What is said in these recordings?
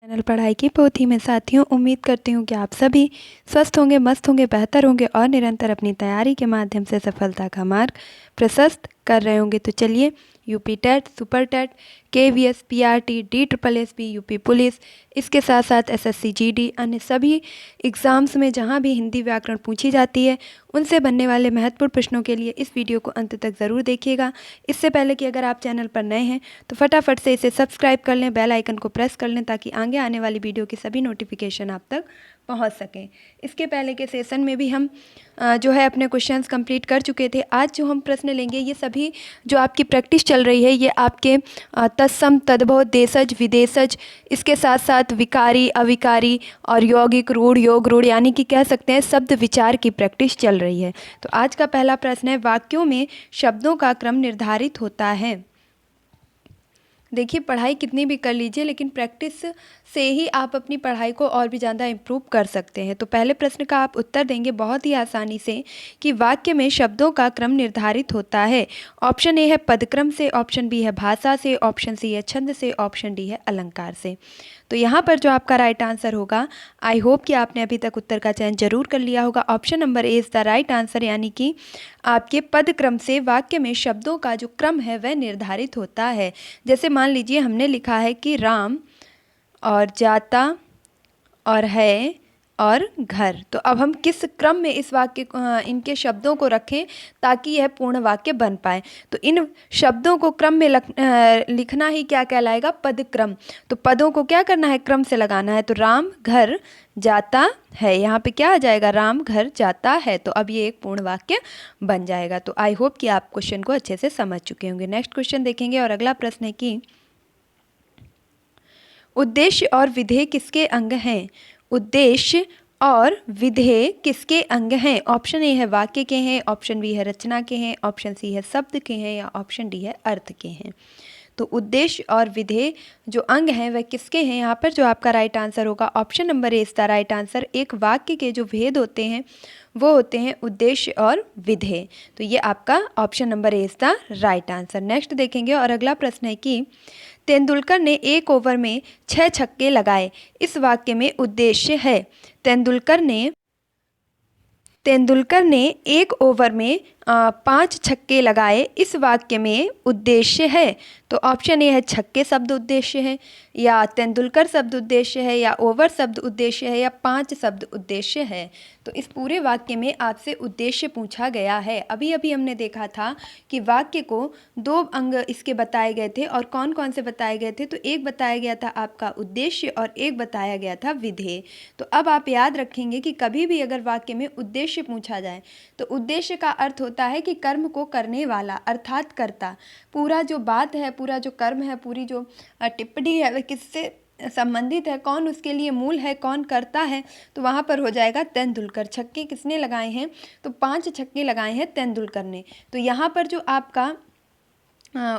Channel पढ़ाई की पोथी में साथियों, उम्मीद करती हूँ कि आप सभी स्वस्थ होंगे, मस्त होंगे, बेहतर होंगे और निरंतर अपनी तैयारी के माध्यम से सफलता का मार्ग प्रशस्त कर रहे होंगे। तो चलिए, UP TET, super TET, KVS, PRT, DSSB, UP police, इसके साथ साथ एसएससी जीडी, अन्य सभी एग्ज़ाम्स में जहाँ भी हिंदी व्याकरण पूछी जाती है उनसे बनने वाले महत्वपूर्ण प्रश्नों के लिए इस वीडियो को अंत तक ज़रूर देखिएगा। इससे पहले कि अगर आप चैनल पर नए हैं तो फटाफट से इसे सब्सक्राइब कर लें, बेल आइकन को प्रेस कर लें ताकि आगे आने वाली वीडियो की सभी नोटिफिकेशन आप तक पहुंच सकें। इसके पहले के सेशन में भी हम जो है अपने क्वेश्चंस कंप्लीट कर चुके थे। आज जो हम प्रश्न लेंगे ये सभी जो आपकी प्रैक्टिस चल रही है ये आपके तत्सम, तद्भव, देशज, विदेशज, इसके साथ साथ विकारी, अविकारी और यौगिक, रूढ़, योग रूढ़, यानी कि कह सकते हैं शब्द विचार की प्रैक्टिस चल रही है। तो आज का पहला प्रश्न है, वाक्यों में शब्दों का क्रम निर्धारित होता है। देखिए, पढ़ाई कितनी भी कर लीजिए लेकिन प्रैक्टिस से ही आप अपनी पढ़ाई को और भी ज़्यादा इम्प्रूव कर सकते हैं। तो पहले प्रश्न का आप उत्तर देंगे बहुत ही आसानी से कि वाक्य में शब्दों का क्रम निर्धारित होता है। ऑप्शन ए है पदक्रम से, ऑप्शन बी है भाषा से, ऑप्शन सी है छंद से, ऑप्शन डी है अलंकार से। तो यहाँ पर जो आपका राइट आंसर होगा, आई होप कि आपने अभी तक उत्तर का चयन जरूर कर लिया होगा। Option number A is the right answer, यानी कि आपके पद क्रम से वाक्य में शब्दों का जो क्रम है वह निर्धारित होता है। जैसे मान लीजिए हमने लिखा है कि राम और जाता और है और घर, तो अब हम किस क्रम में इस वाक्य इनके शब्दों को रखें ताकि यह पूर्ण वाक्य बन पाए। तो इन शब्दों को क्रम में लिखना ही क्या कहलाएगा, पद क्रम। तो पदों को क्या करना है, क्रम से लगाना है। तो राम घर जाता है, यहाँ पे क्या आ जाएगा, राम घर जाता है। तो अब ये एक पूर्ण वाक्य बन जाएगा। तो आई होप कि आप क्वेश्चन को अच्छे से समझ चुके होंगे। नेक्स्ट क्वेश्चन देखेंगे और अगला प्रश्न है कि उद्देश्य और विधेय किसके अंग हैं। उद्देश्य और विधेय किसके अंग हैं। ऑप्शन ए है वाक्य के हैं, ऑप्शन बी है रचना के हैं, ऑप्शन सी है शब्द के हैं या ऑप्शन डी है अर्थ के हैं। तो उद्देश्य और विधेय जो अंग हैं वह किसके हैं। यहाँ पर जो आपका राइट आंसर होगा, ऑप्शन नंबर ए इसका राइट आंसर। एक वाक्य के जो भेद होते हैं वो होते हैं उद्देश्य और विधेय। तो ये आपका ऑप्शन नंबर ए इसका राइट आंसर। नेक्स्ट देखेंगे और अगला प्रश्न है कि तेंदुलकर ने एक ओवर में 6 छक्के लगाए, इस वाक्य में उद्देश्य है। तेंदुलकर ने एक ओवर में 5 छक्के लगाए, इस वाक्य में उद्देश्य है। तो ऑप्शन ए है छक्के शब्द उद्देश्य है, या तेंदुलकर शब्द उद्देश्य है, या ओवर शब्द उद्देश्य है, या 5 शब्द उद्देश्य है। तो इस पूरे वाक्य में आपसे उद्देश्य पूछा गया है। अभी अभी हमने देखा था कि वाक्य को 2 अंग इसके बताए गए थे, और कौन कौन से बताए गए थे। तो एक बताया गया था आपका उद्देश्य और एक बताया गया था विधेय। तो अब आप याद रखेंगे कि कभी भी अगर वाक्य में उद्देश्य पूछा जाए तो उद्देश्य का अर्थ होता है कि कर्म को करने वाला, अर्थात कर्ता। पूरा जो बात है, पूरा जो कर्म है, पूरी जो टिप्पणी है वह किससे संबंधित है, कौन उसके लिए मूल है, कौन करता है। तो वहाँ पर हो जाएगा तेंदुलकर। छक्के किसने लगाए हैं, तो 5 छक्के लगाए हैं तेंदुलकर ने। तो यहाँ पर जो आपका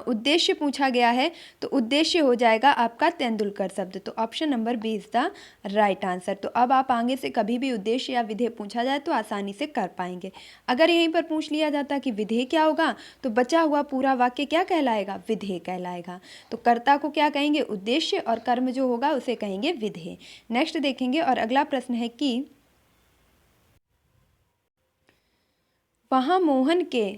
उद्देश्य पूछा गया है तो उद्देश्य हो जाएगा आपका तेंदुलकर शब्द। तो option number B is the right answer. तो अब आप आगे से कभी भी उद्देश्य या विधेय पूछा जाए तो आसानी से कर पाएंगे। अगर यहीं पर पूछ लिया जाता कि विधेय क्या होगा तो बचा हुआ पूरा वाक्य क्या कहलाएगा, विधेय कहलाएगा। तो कर्ता को क्या कहेंगे, उद्देश्य, और कर्म जो होगा उसे कहेंगे विधेय। नेक्स्ट देखेंगे और अगला प्रश्न है कि वहाँ मोहन के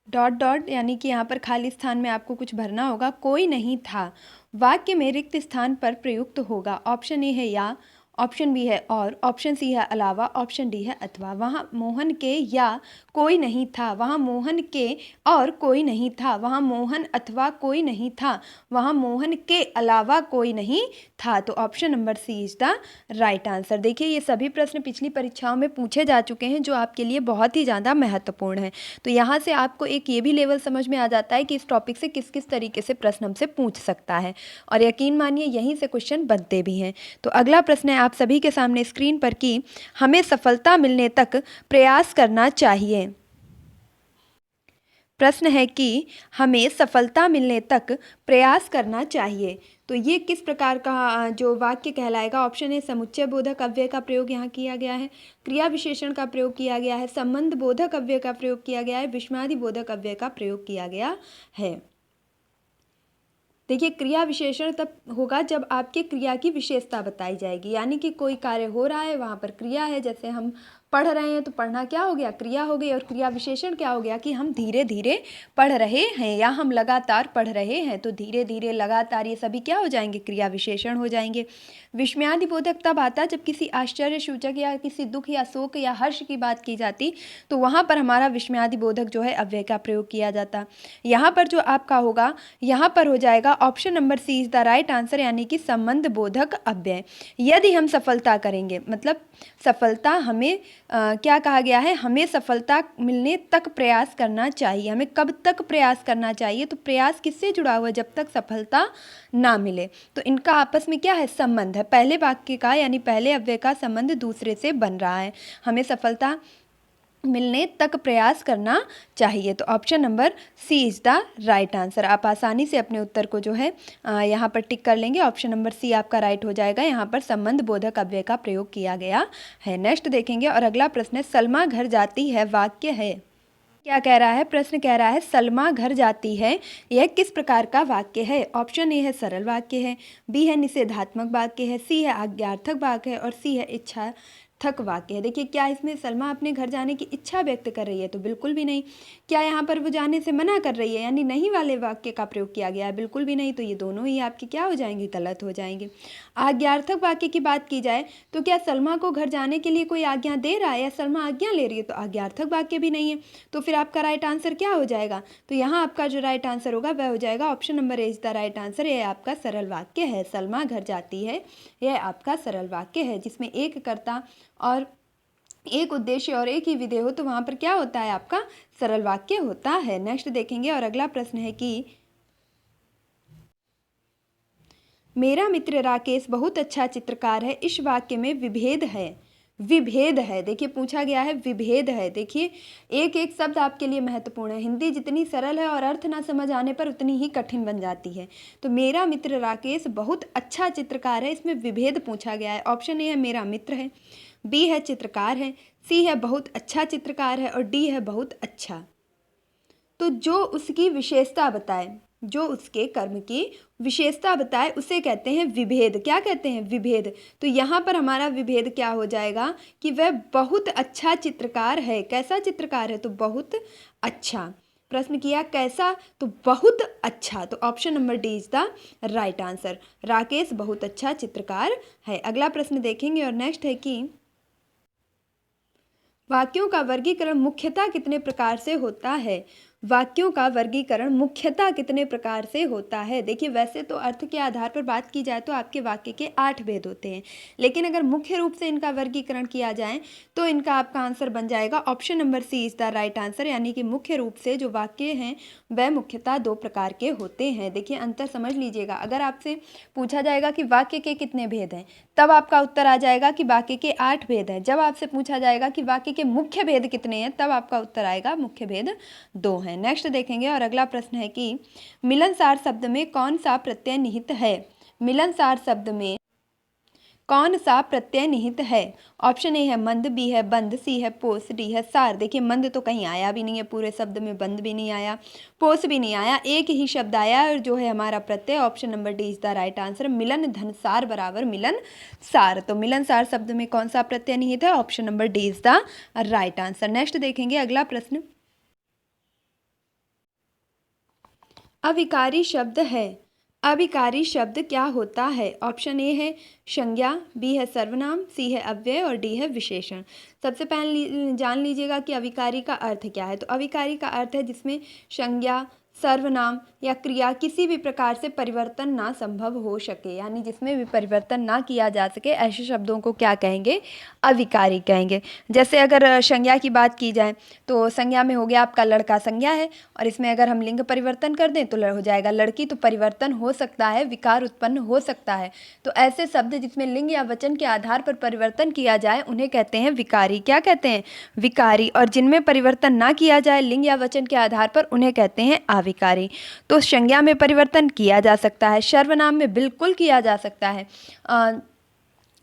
डॉट डॉट, यानी कि यहाँ पर खाली स्थान में आपको कुछ भरना होगा, कोई नहीं था, वाक्य में रिक्त स्थान पर प्रयुक्त होगा। ऑप्शन ए है या, ऑप्शन बी है और, ऑप्शन सी है अलावा, ऑप्शन डी है अथवा। वहाँ मोहन के या कोई नहीं था, वहाँ मोहन के और कोई नहीं था, वहाँ मोहन अथवा कोई नहीं था, वहाँ मोहन के अलावा कोई नहीं था। तो option number C is the right answer. देखिए, ये सभी प्रश्न पिछली परीक्षाओं में पूछे जा चुके हैं जो आपके लिए बहुत ही ज़्यादा महत्वपूर्ण है। तो यहाँ से आपको एक ये भी लेवल समझ में आ जाता है कि इस टॉपिक से किस किस तरीके से प्रश्न हमसे पूछ सकता है, और यकीन मानिए यहीं से क्वेश्चन बनते भी हैं। तो अगला प्रश्न है आप सभी के सामने स्क्रीन पर कि हमें सफलता मिलने तक प्रयास करना चाहिए। प्रश्न है कि हमें सफलता मिलने तक प्रयास करना चाहिए। तो ये किस प्रकार का जो वाक्य कहलाएगा। ऑप्शन ए समुच्चय बोधक अव्यय का प्रयोग यहाँ किया गया है, क्रिया विशेषण का प्रयोग किया गया है, संबंध बोधक अव्यय का प्रयोग किया गया है, विस्मयादि बोधक अव्यय का प्रयोग किया गया है। देखिए क्रिया विशेषण तब होगा जब आपके क्रिया की विशेषता बताई जाएगी, यानी कि कोई कार्य हो रहा है वहाँ पर क्रिया है, जैसे हम पढ़ रहे हैं तो पढ़ना क्या हो गया, क्रिया हो गई। और क्रिया विशेषण क्या हो गया कि हम धीरे धीरे पढ़ रहे हैं या हम लगातार पढ़ रहे हैं, तो धीरे धीरे लगातार ये सभी क्या हो जाएंगे, क्रिया विशेषण हो जाएंगे। विस्मयादिबोधक तब आता जब किसी आश्चर्य सूचक या किसी दुख या शोक या हर्ष की बात की जाती, तो वहाँ पर हमारा विस्मयादिबोधक जो है अव्यय का प्रयोग किया जाता। यहाँ पर जो आपका होगा, यहाँ पर हो जाएगा option number C is the right answer, यानी कि संबंध बोधक अव्यय। यदि हम सफलता करेंगे, मतलब सफलता हमें क्या कहा गया है, हमें सफलता मिलने तक प्रयास करना चाहिए। हमें कब तक प्रयास करना चाहिए, तो प्रयास किससे जुड़ा हुआ है, जब तक सफलता ना मिले। तो इनका आपस में क्या है, संबंध है। पहले वाक्य का यानी पहले अव्यय का संबंध दूसरे से बन रहा है, हमें सफलता मिलने तक प्रयास करना चाहिए। तो option number C is the right answer. आप आसानी से अपने उत्तर को जो है यहाँ पर टिक कर लेंगे। ऑप्शन नंबर सी आपका राइट हो जाएगा। यहाँ पर संबंध बोधक अव्यय का प्रयोग किया गया है। नेक्स्ट देखेंगे और अगला प्रश्न है, सलमा घर जाती है वाक्य है। क्या कह रहा है, प्रश्न कह रहा है सलमा घर जाती है, यह किस प्रकार का वाक्य है। ऑप्शन ए है सरल वाक्य है, बी है निषेधात्मक वाक्य है, सी है आज्ञार्थक वाक्य है और सी है इच्छा थक वाक्य है। देखिए क्या इसमें सलमा अपने घर जाने की इच्छा व्यक्त कर रही है, तो बिल्कुल भी नहीं। क्या यहाँ पर वो जाने से मना कर रही है, यानी नहीं वाले वाक्य का प्रयोग किया गया है, बिल्कुल भी नहीं। तो ये दोनों ही आपके क्या हो जाएंगे, गलत हो जाएंगे। आज्ञार्थक वाक्य की बात की जाए तो क्या सलमा को घर जाने के लिए कोई आज्ञा दे रहा है या सलमा आज्ञा ले रही है, तो आज्ञार्थक वाक्य भी नहीं है। तो फिर आपका राइट आंसर क्या हो जाएगा, तो यहाँ आपका जो राइट आंसर होगा वह हो जाएगा option number A is the right answer. यह आपका सरल वाक्य है, सलमा घर जाती है, यह आपका सरल वाक्य है जिसमें एक कर्ता और एक उद्देश्य और एक ही विधेय हो, तो वहाँ पर क्या होता है, आपका सरल वाक्य होता है। नेक्स्ट देखेंगे और अगला प्रश्न है कि मेरा मित्र राकेश बहुत अच्छा चित्रकार है, इस वाक्य में विभेद है। विभेद है, देखिए पूछा गया है विभेद है। देखिए एक एक शब्द आपके लिए महत्वपूर्ण है। हिंदी जितनी सरल है और अर्थ ना समझ आने पर उतनी ही कठिन बन जाती है। तो मेरा मित्र राकेश बहुत अच्छा चित्रकार है, इसमें विभेद पूछा गया है। ऑप्शन ए है मेरा मित्र है, बी है चित्रकार है, सी है बहुत अच्छा चित्रकार है और डी है बहुत अच्छा। तो जो उसकी विशेषता बताए, जो उसके कर्म की विशेषता बताए उसे कहते हैं विभेद। क्या कहते हैं, विभेद। तो यहाँ पर हमारा विभेद क्या हो जाएगा कि वह बहुत अच्छा चित्रकार है। कैसा चित्रकार है, तो बहुत अच्छा। प्रश्न किया कैसा, तो बहुत अच्छा। तो option number D is the right answer. Rakesh बहुत अच्छा चित्रकार है। अगला प्रश्न देखेंगे और नेक्स्ट है कि वाक्यों का वर्गीकरण मुख्यतः कितने प्रकार से होता है। वाक्यों का वर्गीकरण मुख्यतः कितने प्रकार से होता है। देखिए वैसे तो अर्थ के आधार पर बात की जाए तो आपके वाक्य के 8 भेद होते हैं, लेकिन अगर मुख्य रूप से इनका वर्गीकरण किया जाए तो इनका आपका आंसर बन जाएगा option number C is the right answer. यानी कि मुख्य रूप से जो वाक्य हैं वह मुख्यतः 2 प्रकार के होते हैं। देखिए अंतर समझ लीजिएगा। अगर आपसे पूछा जाएगा कि वाक्य के कितने भेद हैं, तब आपका उत्तर आ जाएगा कि वाक्य के 8 भेद हैं। जब आपसे पूछा जाएगा कि वाक्य के मुख्य भेद कितने हैं, तब आपका उत्तर आएगा मुख्य भेद 2 हैं। नेक्स्ट देखेंगे और अगला प्रश्न है कि मिलनसार शब्द में कौन सा प्रत्यय निहित है। मिलनसार शब्द में कौन सा प्रत्यय निहित है। ऑप्शन ए है मंद, बी है बंद, सी है पोष, डी है सार। देखिए मंद तो कहीं आया भी नहीं है, पूरे शब्द में बंद भी नहीं आया, पोष भी नहीं आया, एक ही शब्द आया और जो है हमारा प्रत्यय। Option number D is the right answer. मिलन धन सार बराबर मिलन सार। तो मिलनसार शब्द में कौन सा प्रत्यय निहित है, option number D is the right answer. Next देखेंगे अगला प्रश्न, अविकारी शब्द है। अविकारी शब्द क्या होता है। ऑप्शन ए है संज्ञा, बी है सर्वनाम, सी है अव्यय और डी है विशेषण। सबसे पहले जान लीजिएगा कि अविकारी का अर्थ क्या है। तो अविकारी का अर्थ है जिसमें संज्ञा, सर्वनाम या क्रिया किसी भी प्रकार से परिवर्तन ना संभव हो सके, यानी जिसमें भी परिवर्तन ना किया जा सके, ऐसे शब्दों को क्या कहेंगे, अविकारी कहेंगे। जैसे अगर संज्ञा की बात की जाए तो संज्ञा में हो गया आपका लड़का संज्ञा है, और इसमें अगर हम लिंग परिवर्तन कर दें तो हो जाएगा लड़की। तो परिवर्तन हो सकता है, विकार उत्पन्न हो सकता है। तो ऐसे शब्द जिसमें लिंग या वचन के आधार पर परिवर्तन किया जाए उन्हें कहते हैं विकारी। क्या कहते हैं, विकारी। और जिनमें परिवर्तन ना किया जाए लिंग या वचन के आधार पर उन्हें कहते हैं अविकारी। तो संज्ञा में परिवर्तन किया जा सकता है, सर्वनाम में बिल्कुल किया जा सकता है,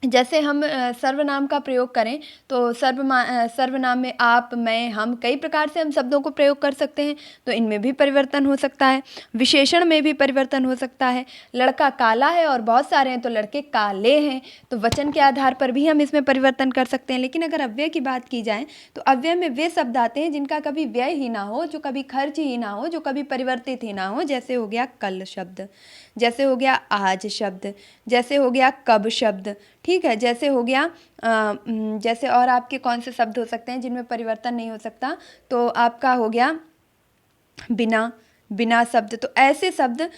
जैसे हम सर्वनाम का प्रयोग करें तो सर्वनाम में आप, मैं, हम, कई प्रकार से हम शब्दों को प्रयोग कर सकते हैं, तो इनमें भी परिवर्तन हो सकता है। विशेषण में भी परिवर्तन हो सकता है। लड़का काला है और बहुत सारे हैं तो लड़के काले हैं, तो वचन के आधार पर भी हम इसमें परिवर्तन कर सकते हैं। लेकिन अगर अव्यय की बात की जाए तो अव्यय में वे शब्द आते हैं जिनका कभी व्यय ही ना हो, जो कभी खर्च ही ना हो, जो कभी परिवर्तित ही ना हो। जैसे हो गया कल शब्द, जैसे हो गया आज शब्द, जैसे हो गया कब शब्द, ठीक है। जैसे हो गया जैसे और आपके कौन से शब्द हो सकते हैं जिनमें परिवर्तन नहीं हो सकता, तो आपका हो गया बिना, बिना शब्द। तो ऐसे शब्द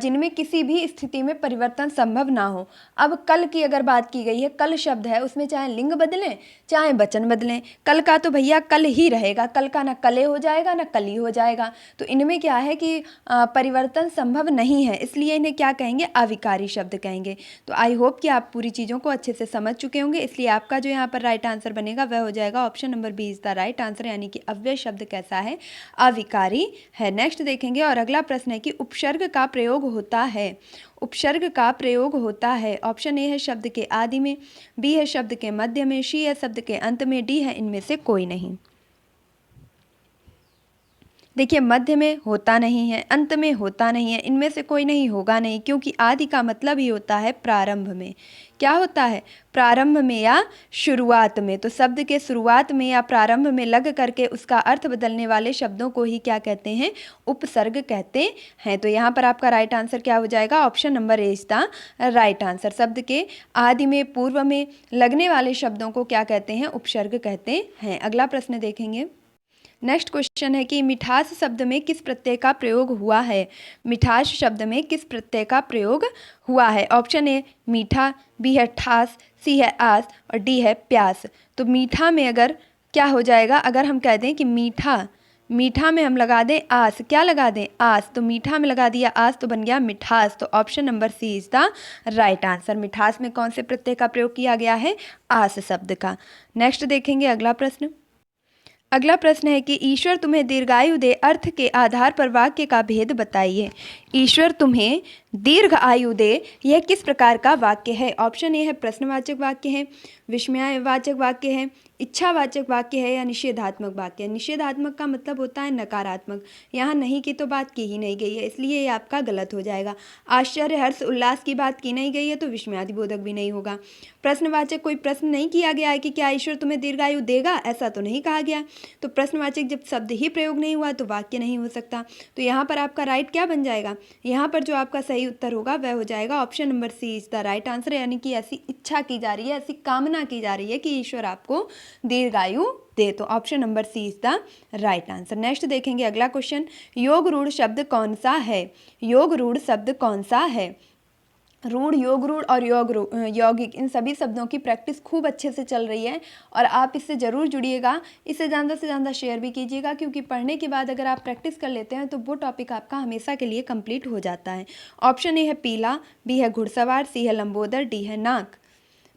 जिनमें किसी भी स्थिति में परिवर्तन संभव ना हो। अब कल की अगर बात की गई है, कल शब्द है, उसमें चाहे लिंग बदलें चाहे वचन बदलें, कल का तो भैया कल ही रहेगा, कल का ना कले हो जाएगा ना कली हो जाएगा। तो इनमें क्या है कि परिवर्तन संभव नहीं है, इसलिए इन्हें क्या कहेंगे, अविकारी शब्द कहेंगे। तो आई होप कि आप पूरी चीज़ों को अच्छे से समझ चुके होंगे, इसलिए आपका जो यहाँ पर राइट आंसर बनेगा वह हो जाएगा option number B is the right answer, यानी कि अव्यय शब्द कैसा है, अविकारी है। नेक्स्ट देखेंगे और अगला प्रश्न है कि उपसर्ग का प्रयोग होता है, उपसर्ग का प्रयोग होता है। ऑप्शन ए है शब्द के आदि में, बी है शब्द के मध्य में, सी है शब्द के अंत में, डी है इनमें से कोई नहीं। देखिए मध्य में होता नहीं है, अंत में होता नहीं है, इनमें से कोई नहीं होगा नहीं, क्योंकि आदि का मतलब ही होता है प्रारंभ में। क्या होता है, प्रारंभ में या शुरुआत में। तो शब्द के शुरुआत में या प्रारंभ में लग करके उसका अर्थ बदलने वाले शब्दों को ही क्या कहते हैं, उपसर्ग कहते हैं। तो यहाँ पर आपका राइट आंसर क्या हो जाएगा, option number A is the right answer. शब्द के आदि में, पूर्व में लगने वाले शब्दों को क्या कहते हैं, उपसर्ग कहते हैं। अगला प्रश्न देखेंगे। नेक्स्ट क्वेश्चन है कि मिठास शब्द में किस प्रत्यय का प्रयोग हुआ है, मिठास शब्द में किस प्रत्यय का प्रयोग हुआ है। ऑप्शन ए मीठा, बी है ठास, सी है आस और डी है प्यास। तो मीठा में अगर क्या हो जाएगा, अगर हम कह दें कि मीठा, मीठा में हम लगा दें आस, क्या लगा दें, आस, तो मीठा में लगा दिया आस तो बन गया मिठास। तो option number C is the right answer. मिठास में कौन से प्रत्यय का प्रयोग किया गया है, आस शब्द का। नेक्स्ट देखेंगे अगला प्रश्न। अगला प्रश्न है कि ईश्वर तुम्हें दीर्घायु दे अर्थ के आधार पर वाक्य का भेद बताइए। ईश्वर तुम्हें दीर्घ आयु दे, यह किस प्रकार का वाक्य है। ऑप्शन ए है प्रश्नवाचक वाक्य है, विस्मयवाचक वाक्य है, इच्छावाचक वाक्य है या निषेधात्मक वाक्य है। निषेधात्मक का मतलब होता है नकारात्मक, यहाँ नहीं की तो बात की ही नहीं गई है, इसलिए ये आपका गलत हो जाएगा। आश्चर्य, हर्ष, उल्लास की बात की नहीं गई है तो विस्मयादिबोधक भी नहीं होगा। प्रश्नवाचक, कोई प्रश्न नहीं किया गया है कि क्या ईश्वर तुम्हें दीर्घायु देगा, ऐसा तो नहीं कहा गया, तो प्रश्नवाचक जब शब्द ही प्रयोग नहीं हुआ तो वाक्य नहीं हो सकता। तो यहाँ पर आपका राइट क्या बन जाएगा, यहाँ पर जो आपका सही उत्तर होगा वह हो जाएगा option number C is the right answer, यानी कि ऐसी इच्छा की जा रही है, ऐसी कामना की जा रही है कि ईश्वर आपको दीर्घायु दे। तो option number C is the right answer. Next देखेंगे अगला क्वेश्चन, योग रूढ़ शब्द कौन सा है। योग रूढ़ शब्द कौन सा है। रूढ़, योग रूढ़ और यौगिक, इन सभी शब्दों की प्रैक्टिस खूब अच्छे से चल रही है और आप इससे ज़रूर जुड़िएगा, इसे ज़्यादा से ज़्यादा शेयर भी कीजिएगा, क्योंकि पढ़ने के बाद अगर आप प्रैक्टिस कर लेते हैं तो वो टॉपिक आपका हमेशा के लिए कंप्लीट हो जाता है। ऑप्शन ए है पीला, बी है घुड़सवार, सी है लंबोदर, डी है नाक।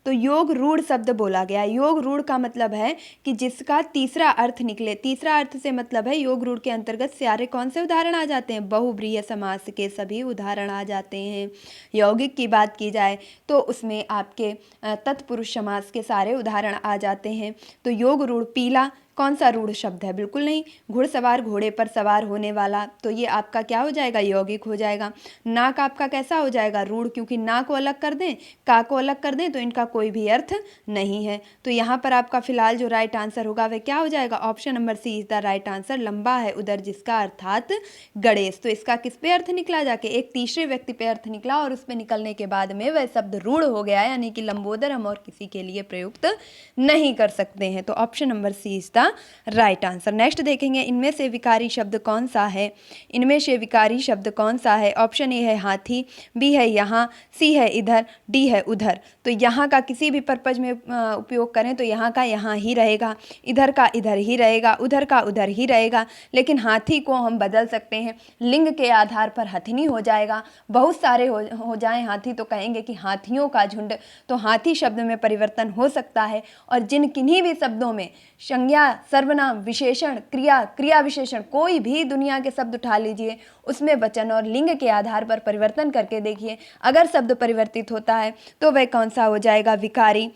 तो योग रूढ़ शब्द बोला गया। योग रूढ़ का मतलब है कि जिसका तीसरा अर्थ निकले, तीसरा अर्थ से मतलब है योग रूढ़ के अंतर्गत सारे कौन से उदाहरण आ जाते हैं, बहुब्रीहि समास के सभी उदाहरण आ जाते हैं। यौगिक की बात की जाए तो उसमें आपके तत्पुरुष समास के सारे उदाहरण आ जाते हैं। तो योग रूढ़, पीला कौन सा रूढ़ शब्द है, बिल्कुल नहीं। घुड़सवार, घोड़े पर सवार होने वाला, तो ये आपका क्या हो जाएगा, यौगिक हो जाएगा। नाक आपका कैसा हो जाएगा, रूढ़, क्योंकि ना को अलग कर दें, का को अलग कर दें तो इनका कोई भी अर्थ नहीं है। तो यहाँ पर आपका फिलहाल जो राइट आंसर होगा वह क्या हो जाएगा, option number C is the right answer. लंबा है उदर जिसका, अर्थात गणेश। तो इसका किस पे अर्थ निकला, जाके एक तीसरे व्यक्ति पे अर्थ निकला और उस पे निकलने के बाद में वह शब्द रूढ़ हो गया, यानी कि लंबोदर हम और किसी के लिए प्रयुक्त नहीं कर सकते हैं। तो option number C is the right answer. Next देखेंगे, इनमें से विकारी शब्द कौन सा है। इनमें से विकारी शब्द कौन सा है। ऑप्शन ए है हाथी, बी है यहाँ, सी है इधर, डी है उधर। तो यहाँ का किसी भी पर्पज में उपयोग करें तो यहाँ का यहाँ ही रहेगा, इधर का इधर ही रहेगा, उधर का उधर ही रहेगा। लेकिन हाथी को हम बदल सकते हैं, लिंग के आधार पर हथिनी हो जाएगा। बहुत सारे हो जाएं हाथी तो कहेंगे कि हाथियों का झुंड, तो हाथी शब्द में परिवर्तन हो सकता है। और जिन किन्हीं भी शब्दों में संज्ञा सर्वनाम, विशेषण, क्रिया, क्रिया विशेषण, कोई भी दुनिया के शब्द उठा लीजिए, उसमें वचन और लिंग के आधार पर परिवर्तन करके देखिए। अगर शब्द परिवर्तित होता है तो वह कौन सा हो जाएगा? विकारी।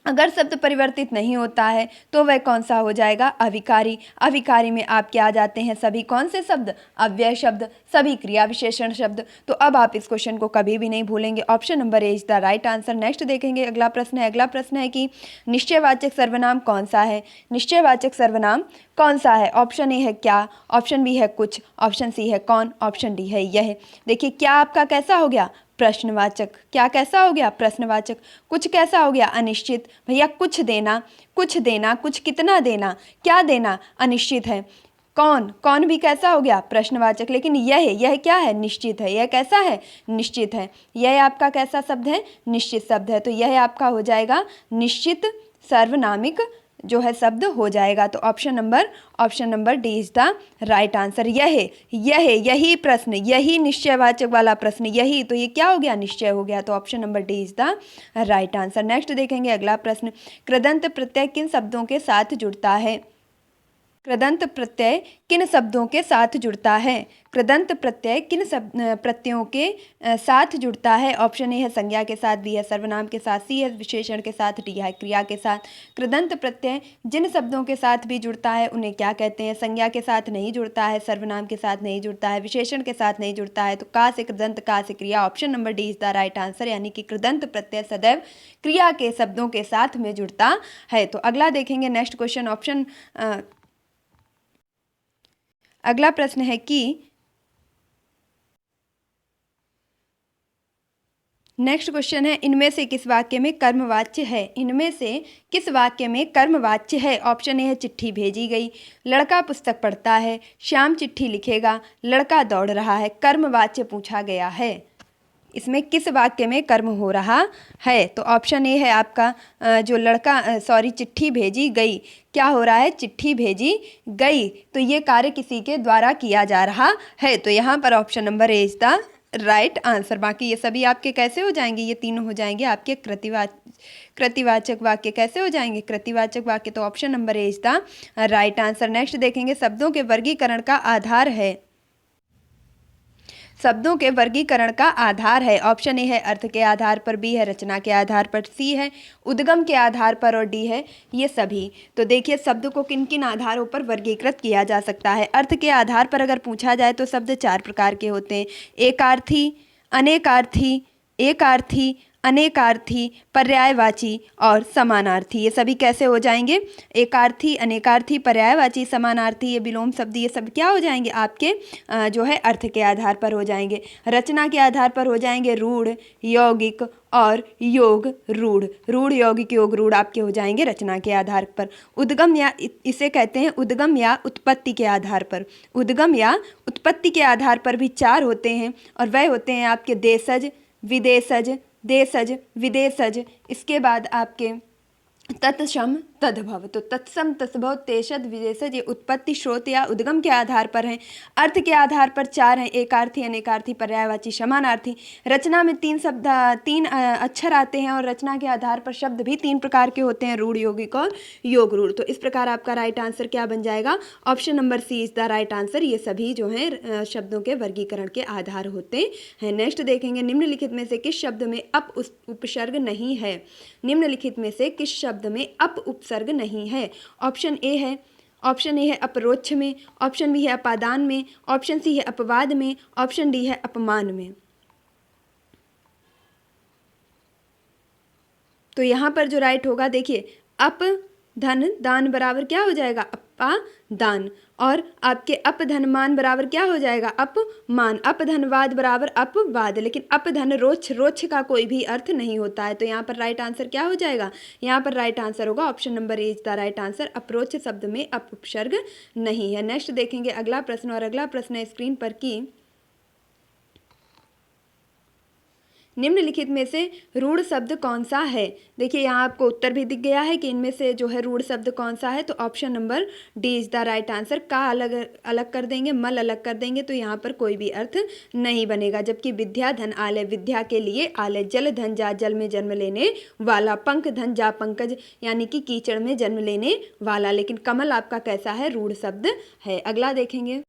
अगर शब्द परिवर्तित नहीं होता है तो वह कौन सा हो जाएगा? अविकारी। अविकारी में आपके आ जाते हैं सभी कौन से शब्द? अव्यय शब्द, सभी क्रिया विशेषण शब्द। तो अब आप इस क्वेश्चन को कभी भी नहीं भूलेंगे। Option number A is the right answer. Next देखेंगे, अगला प्रश्न है। अगला प्रश्न है कि निश्चयवाचक सर्वनाम कौन सा है? निश्चयवाचक सर्वनाम कौन सा है? ऑप्शन ए है क्या, ऑप्शन बी है कुछ, ऑप्शन सी है कौन, ऑप्शन डी है यह। देखिए क्या आपका कैसा हो गया? प्रश्नवाचक। क्या कैसा हो गया? प्रश्नवाचक। कुछ कैसा हो गया? अनिश्चित। भैया कुछ देना, कुछ देना, कुछ कितना देना, क्या देना? अनिश्चित है। कौन, कौन भी कैसा हो गया? प्रश्नवाचक। लेकिन यह क्या है? निश्चित है। यह कैसा है? निश्चित है। यह आपका कैसा शब्द है? निश्चित शब्द है। तो यह आपका हो जाएगा निश्चित सर्वनामिक जो है शब्द हो जाएगा। तो option number D is the right answer. यही प्रश्न, यही निश्चयवाचक वाला प्रश्न, यही तो ये क्या हो गया? निश्चय हो गया। तो option number D is the right answer. Next देखेंगे अगला प्रश्न। कृदंत प्रत्यय किन शब्दों के साथ जुड़ता है? कृदंत प्रत्यय किन शब्दों के साथ जुड़ता है? कृदंत प्रत्यय किन प्रत्ययों के साथ जुड़ता है? ऑप्शन ए है संज्ञा के साथ, बी है सर्वनाम के साथ, सी है विशेषण के साथ, डी है क्रिया के साथ। कृदंत प्रत्यय जिन शब्दों के साथ भी जुड़ता है उन्हें क्या कहते हैं? संज्ञा के साथ नहीं जुड़ता है, सर्वनाम के साथ नहीं जुड़ता है, विशेषण के साथ नहीं जुड़ता है। तो का से कृदंत, का से क्रिया। Option number D is the right answer. यानी कि कृदंत प्रत्यय सदैव क्रिया के शब्दों के साथ में जुड़ता है। तो अगला देखेंगे नेक्स्ट क्वेश्चन। अगला प्रश्न है कि नेक्स्ट क्वेश्चन है, इनमें से किस वाक्य में कर्मवाच्य है? इनमें से किस वाक्य में कर्मवाच्य है? ऑप्शन ए है चिट्ठी भेजी गई, लड़का पुस्तक पढ़ता है, श्याम चिट्ठी लिखेगा, लड़का दौड़ रहा है। कर्मवाच्य पूछा गया है, इसमें किस वाक्य में कर्म हो रहा है? तो ऑप्शन ए है आपका जो चिट्ठी भेजी गई। क्या हो रहा है? चिट्ठी भेजी गई। तो ये कार्य किसी के द्वारा किया जा रहा है। तो यहाँ पर option number A is the right answer. बाकी ये सभी आपके कैसे हो जाएंगे? ये तीनों हो जाएंगे आपके कृतिवाचक वाक्य। कैसे हो जाएंगे? कृतिवाचक वाक्य। तो option number A is the right answer. Next देखेंगे, शब्दों के वर्गीकरण का आधार है। शब्दों के वर्गीकरण का आधार है। ऑप्शन ए है अर्थ के आधार पर, बी है रचना के आधार पर, सी है उद्गम के आधार पर और डी है ये सभी। तो देखिए शब्द को किन किन आधारों पर वर्गीकृत किया जा सकता है। अर्थ के आधार पर अगर पूछा जाए तो शब्द 4 प्रकार के होते हैं। एकार्थी, अनेकार्थी, एकार्थी, अनेकार्थी, पर्यायवाची और समानार्थी। ये सभी कैसे हो जाएंगे? एकार्थी, अनेकार्थी, पर्यायवाची, समानार्थी, ये विलोम शब्द, ये सब क्या हो जाएंगे? आपके जो है अर्थ के आधार पर हो जाएंगे। रचना के आधार पर हो जाएंगे रूढ़, यौगिक और योग रूढ़। रूढ़, यौगिक, योग रूढ़ आपके हो जाएंगे रचना के आधार पर। उद्गम या इसे कहते हैं उद्गम या उत्पत्ति के आधार पर। उद्गम या उत्पत्ति के आधार पर भी 4 होते हैं और वह होते हैं आपके देशज, विदेशज, देशज, विदेशज। इसके बाद आपके तत्सम तद्भव। तो तत्सम, तद्भव, तेषद, विदेशज ये उत्पत्ति, स्रोत या उद्गम के आधार पर हैं। अर्थ के आधार पर 4 हैं, एकार्थी, अनेकार्थी, पर्यायवाची, समानार्थी। रचना में 3 अक्षर आते हैं और रचना के आधार पर शब्द भी 3 प्रकार के होते हैं, रूढ़, यौगिक और योग रूढ़। तो इस प्रकार आपका राइट आंसर क्या बन जाएगा? Option number C is the right answer. ये सभी जो हैं शब्दों के वर्गीकरण के आधार होते हैं। नेक्स्ट देखेंगे, निम्नलिखित में से किस शब्द में अप उपसर्ग नहीं है? निम्नलिखित में से किस शब्द में अप उपसर्ग नहीं है? ऑप्शन ए है अपरोक्ष में, ऑप्शन बी है अपादान में, ऑप्शन सी है अपवाद में, ऑप्शन डी है अपमान में। तो यहाँ पर जो राइट होगा देखिए, अप धन दान बराबर क्या हो जाएगा? अपादान। और आपके अपधन मान बराबर क्या हो जाएगा? अपमान। अपधनवाद बराबर अपवाद। लेकिन अपधन रोक्ष का कोई भी अर्थ नहीं होता है। तो यहाँ पर राइट आंसर क्या हो जाएगा? यहाँ पर राइट आंसर होगा option number A is the right answer. Approach शब्द में अप उपसर्ग नहीं है। नेक्स्ट देखेंगे अगला प्रश्न, और अगला प्रश्न है स्क्रीन पर कि निम्नलिखित में से रूढ़ शब्द कौन सा है। देखिए यहाँ आपको उत्तर भी दिख गया है कि इनमें से जो है रूढ़ शब्द कौन सा है, तो option number D is the right answer. का अलग अलग कर देंगे, मल अलग कर देंगे तो यहाँ पर कोई भी अर्थ नहीं बनेगा। जबकि विद्या धन आलय, विद्या के लिए आलय, जल धन जा जल में जन्म लेने वाला, पंख धन जा पंकज यानी कि कीचड़ में जन्म लेने वाला। लेकिन कमल आपका कैसा है, रूढ़ शब्द है। अगला देखेंगे,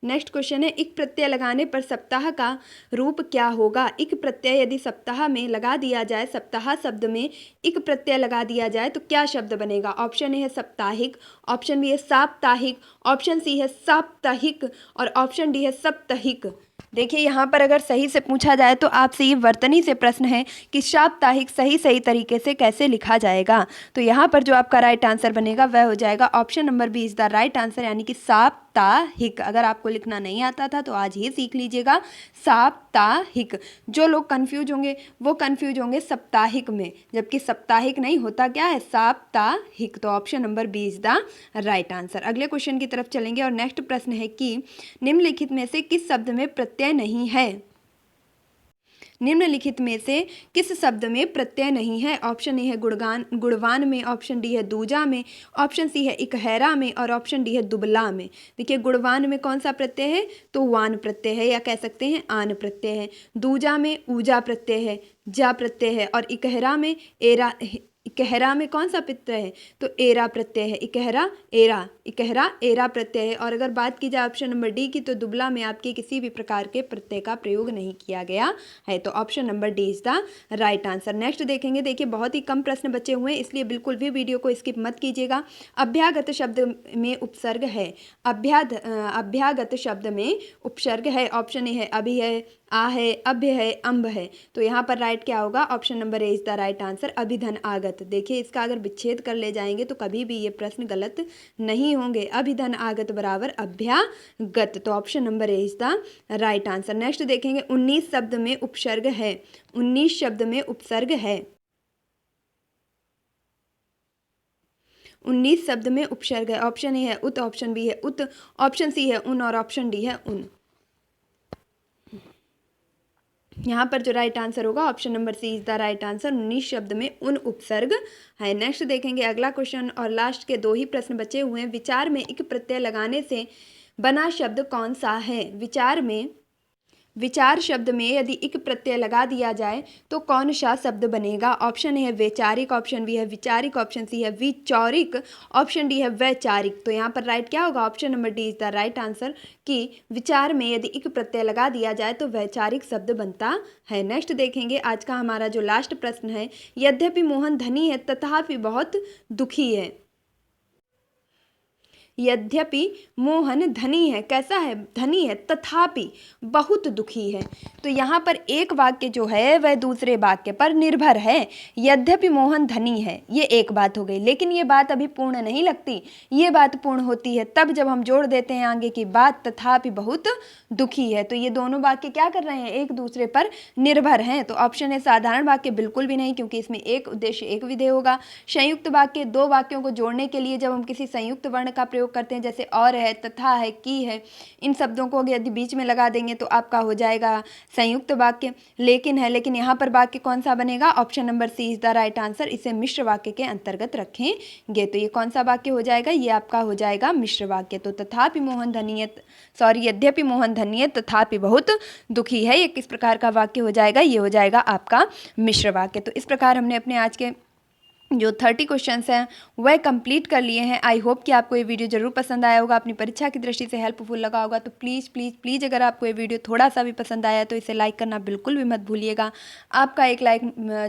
नेक्स्ट क्वेश्चन है, इक प्रत्यय लगाने पर सप्ताह का रूप क्या होगा। इक प्रत्यय यदि सप्ताह में लगा दिया जाए, सप्ताह शब्द में इक प्रत्यय लगा दिया जाए तो क्या शब्द बनेगा। ऑप्शन ए है साप्ताहिक, ऑप्शन बी है साप्ताहिक, ऑप्शन सी है साप्ताहिक और ऑप्शन डी है सप्ताहिक। देखिए यहाँ पर अगर सही से पूछा जाए तो आपसे ये वर्तनी से प्रश्न है कि साप्ताहिक सही तरीके से कैसे लिखा जाएगा। तो यहाँ पर जो आपका राइट आंसर बनेगा वह हो जाएगा option number B is the right answer, यानी कि साप्ताहिक। अगर आपको लिखना नहीं आता था तो आज ही सीख लीजिएगा साप्ताहिक। जो लोग कंफ्यूज होंगे वो कंफ्यूज होंगे साप्ताहिक में, जबकि साप्ताहिक नहीं होता क्या है, साप्ताहिक। तो option number B is the right answer. अगले क्वेश्चन की तरफ चलेंगे और नेक्स्ट प्रश्न है कि निम्नलिखित में से किस शब्द में प्रत्यय नहीं है। निम्नलिखित में से किस शब्द में प्रत्यय नहीं है। ऑप्शन ए है गुणवान में, ऑप्शन डी है दूजा में, ऑप्शन सी है इकहरा में और ऑप्शन डी है दुबला में। देखिए गुणवान में कौन सा प्रत्यय है, तो वान प्रत्यय है या कह सकते हैं आन प्रत्यय है। दूजा में ऊजा प्रत्यय है, जा प्रत्यय है और इकहरा में एरा, इकहरा में कौन सा प्रत्यय है, तो एरा प्रत्यय है। इकहरा एरा प्रत्यय है। और अगर बात की जाए ऑप्शन नंबर डी की, तो दुबला में आपके किसी भी प्रकार के प्रत्यय का प्रयोग नहीं किया गया है। तो option number D is the right answer. Next देखेंगे, देखिए बहुत ही कम प्रश्न बचे हुए हैं इसलिए बिल्कुल भी वीडियो को स्किप मत कीजिएगा। अभ्यागत शब्द में उपसर्ग है, अभ्यागत शब्द में उपसर्ग है। ऑप्शन ए है अभि है, आ है, अभ्य है, अम्ब है। तो यहाँ पर राइट क्या होगा, option number A is the right answer, अभिधन आगत। देखिए इसका अगर विच्छेद कर ले जाएंगे तो कभी भी ये प्रश्न गलत नहीं होंगे। अभिधन आगत बराबर अभ्यागत। तो option number A is the right answer. Next देखेंगे, 19 शब्द में उपसर्ग है, 19 शब्द में उपसर्ग है, 19 शब्द में उपसर्ग है। ऑप्शन ए है उत, ऑप्शन बी है उत, ऑप्शन सी है उन और ऑप्शन डी है उन। यहाँ पर जो राइट आंसर होगा option number C is the right answer, 19 शब्द में उन उपसर्ग है। नेक्स्ट देखेंगे अगला क्वेश्चन और लास्ट के 2 ही प्रश्न बचे हुए हैं। विचार में एक प्रत्यय लगाने से बना शब्द कौन सा है। विचार शब्द में यदि इक प्रत्यय लगा दिया जाए तो कौन सा शब्द बनेगा। ऑप्शन ए है वैचारिक, ऑप्शन बी है विचारिक, ऑप्शन सी है विचौरिक, ऑप्शन डी है वैचारिक। तो यहाँ पर राइट क्या होगा, option number D is the right answer कि विचार में यदि इक प्रत्यय लगा दिया जाए तो वैचारिक शब्द बनता है। नेक्स्ट देखेंगे आज का हमारा जो लास्ट प्रश्न है, यद्यपि मोहन धनी है तथापि बहुत दुखी है। यद्यपि मोहन धनी है, कैसा है, धनी है, तथापि बहुत दुखी है। तो यहाँ पर एक वाक्य जो है वह दूसरे वाक्य पर निर्भर है। यद्यपि मोहन धनी है, ये एक बात हो गई, लेकिन ये बात अभी पूर्ण नहीं लगती। ये बात पूर्ण होती है तब जब हम जोड़ देते हैं आगे की बात, तथापि बहुत दुखी है। तो ये दोनों वाक्य क्या कर रहे हैं, एक दूसरे पर निर्भर हैं। तो ऑप्शन है साधारण वाक्य बिल्कुल भी नहीं, क्योंकि इसमें एक उद्देश्य एक विधेय होगा। संयुक्त वाक्य, 2 वाक्यों को जोड़ने के लिए जब हम किसी संयुक्त वर्ण का प्रयोग करते हैं, जैसे और है, तथा है, की है, इन शब्दों को यदि बीच में लगा देंगे तो आपका हो जाएगा संयुक्त वाक्य। लेकिन यहाँ पर वाक्य कौन सा बनेगा, option number C is the right answer, इसे मिश्र वाक्य के अंतर्गत रखेंगे। तो ये कौन सा वाक्य हो जाएगा, ये आपका हो जाएगा मिश्र वाक्य। तो तथापि मोहन धनी, यद्यपि मोहन धनी है तथापि बहुत दुखी है, ये किस प्रकार का वाक्य हो जाएगा, ये हो जाएगा आपका मिश्र वाक्य। तो इस प्रकार हमने अपने आज के जो 30 क्वेश्चंस हैं वह कंप्लीट कर लिए हैं। आई होप कि आपको ये वीडियो ज़रूर पसंद आया होगा, अपनी परीक्षा की दृष्टि से हेल्पफुल लगा होगा। तो प्लीज़ प्लीज़ प्लीज़ अगर आपको ये वीडियो थोड़ा सा भी पसंद आया तो इसे लाइक करना बिल्कुल भी मत भूलिएगा। आपका एक लाइक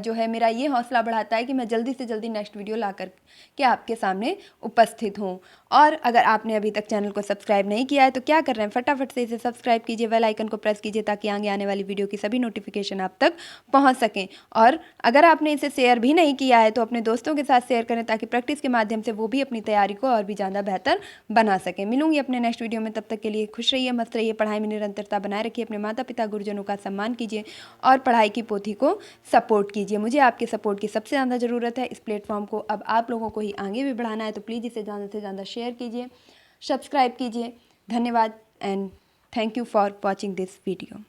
जो है मेरा ये हौसला बढ़ाता है कि मैं जल्दी से जल्दी नेक्स्ट वीडियो ला कर के आपके सामने उपस्थित हूँ। और अगर आपने अभी तक चैनल को सब्सक्राइब नहीं किया है तो क्या कर रहे हैं, फटाफट से इसे सब्सक्राइब कीजिए, बेल आइकन को प्रेस कीजिए ताकि आगे आने वाली वीडियो की सभी नोटिफिकेशन आप तक पहुँच सकें। और अगर आपने इसे शेयर भी नहीं किया है तो अपने दोस्तों के साथ शेयर करें ताकि प्रैक्टिस के माध्यम से वो भी अपनी तैयारी को और भी ज़्यादा बेहतर बना सकें। मिलूंगी अपने नेक्स्ट वीडियो में, तब तक के लिए खुश रहिए, मस्त रहिए, पढ़ाई में निरंतरता बनाए रखिए, अपने माता पिता गुरुजनों का सम्मान कीजिए और पढ़ाई की पोथी को सपोर्ट कीजिए। मुझे आपके सपोर्ट की सबसे ज़्यादा ज़रूरत है। इस प्लेटफॉर्म को अब आप लोगों को ही आगे भी बढ़ाना है, तो प्लीज़ इसे ज़्यादा से ज़्यादा शेयर कीजिए, सब्सक्राइब कीजिए। धन्यवाद and thank you for watching this video.